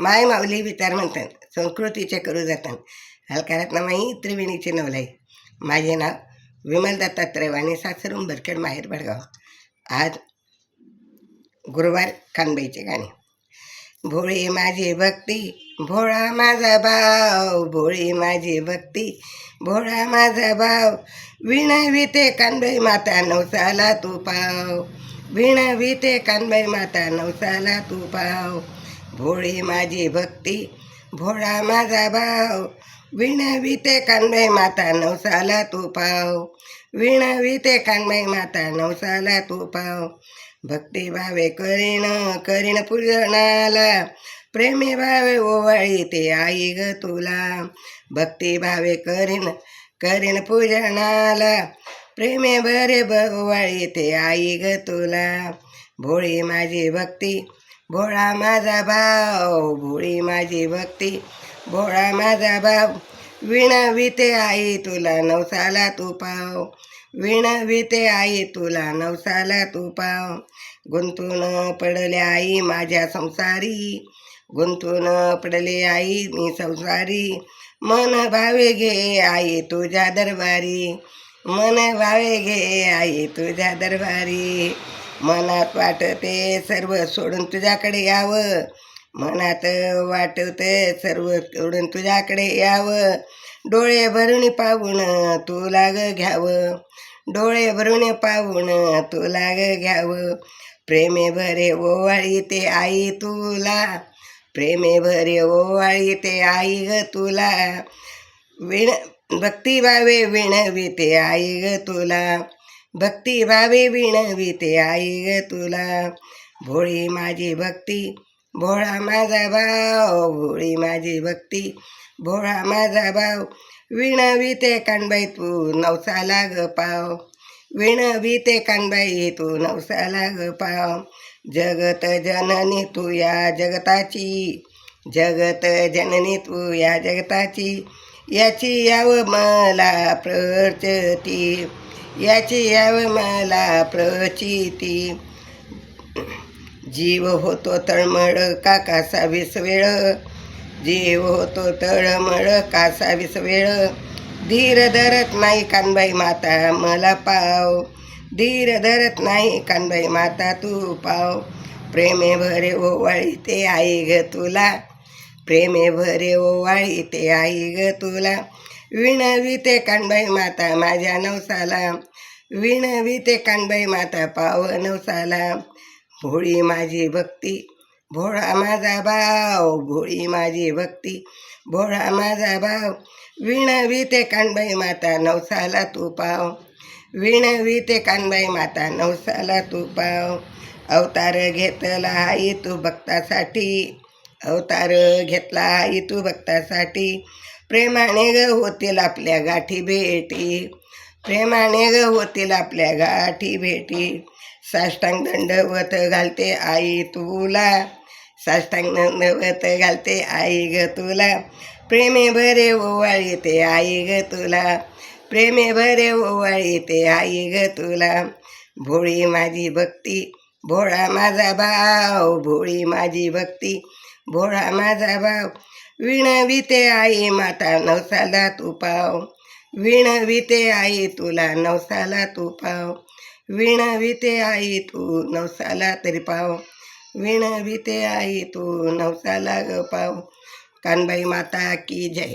माय माऊली विचार म्हणतात संस्कृतीचे करू जातात हलकारात ना माई त्रिवेणीचे नवलाई. माझे नाव विमल दत्तात्रय वाणी, सासर उंबरखेड, माहेर भडगाव. आज गुरुवार कानबाईचे गाणे. भोळी माझी भक्ती भोळा माझा भाव, भोळी माझी भक्ती भोळा माझा भाव, विणविते कानबाई माता नवसाला तू पाव, विणविते कानबाई माता नवसाला तू पाव. भोळी माझी भक्ती भोळा माझा भाव, विणविते कानबाई माता नवसाला तू पाव, विणविते कानबाई माता नवसाला तू पाव. भक्ती भावे करीन करीन पूजनाला, प्रेमी भावे ओवाळी ते आई ग तुला. भक्ती भावे करीन करीन पूजनाला, प्रेमे भरे ओवाळी ते आई ग तुला. भोळी माझी भक्ती भोळा माझा भाव, भोळी माझी भक्ती भोळा माझा भाव, विणविते आई तुला नवसाला तू पाव, विणविते आई तुला नवसाला तू पाव. गुंतून पडले आई माझ्या संसारी, गुंतून पडले आई मी संसारी, मन भावे घे आई तुझ्या दरबारी, मन भावे घे आई तुझ्या दरबारी. मनात वाटते सर्व सोडून तुझ्याकडे यावं, मनात वाटते सर्व सोडून तुझ्याकडे यावं. डोळे भरून पाहून तुला ग घ्यावं, डोळे भरून पाहून तुला ग घ्यावं. प्रेमे भरे ओवाळी ते आई तुला, प्रेमे भरे ओवाळी ते आई ग तुला. विण भक्ती भावे विणविते आई ग तुला, भक्ती भावे विणविते आई ग तुला. भोळी माझी भक्ती भोळा माझा भाव, भोळी माझी भक्ती भोळा माझा भाव, विणविते कानबाई तू नवसाला ग पाव, विणविते कानबाई तू नवसाला ग पाव. जगत जननी तू या जगताची, जगत जननी तू या जगताची, याची याव मला प्रचिती, याची याव मला प्रचिती. जीव होतो तळमळ का कासा विसवेळ, जीव होतो तळमळ कासा विसवेळ. धीर धरत नाही कानबाई माता मला पाव, धीर धरत नाही कानबाई माता तू पाव. प्रेमे भरे ओवाळी ते आई ग तुला, प्रेमे भरे ओवाळी ते आई ग तुला. विणविते कानबाई माता माझ्या नवसाला, विणविते कानबाई माता पाव नवसाला. भोळी माझी भक्ती भोळा माझा भाव, भोळी माझी भक्ती भोळा माझा भाव, विणविते कानबाई माता नवसाला तू पाव, विणविते कानबाई माता नवसाला तू पाव. अवतार घेतला आई तू भक्तासाठी, अवतार घेतला आई तू भक्तासाठी. प्रेमाने ग होतील आपल्या गाठी भेटी, प्रेमाने ग होतील आपल्या गाठी भेटी. साष्टांग दंडवत घालते आई तुला, साष्टांग दंडवत घालते आई ग तुला. प्रेमे भरे ओवाळी ते आई ग तुला, प्रेमे भरे ओवाळी ते आई ग तुला. भोळी माझी भक्ती भोळा माझा भाव, भोळी माझी भक्ती भोळा माझा भाव, विणविते आई माता नवसाला तू पाव, विणविते आई तुला नवसाला तू पाव, विणविते आई तू नवसाला तरी पाव, विणविते आई तू नवसाला ग पाव. कानबाई माता की जय.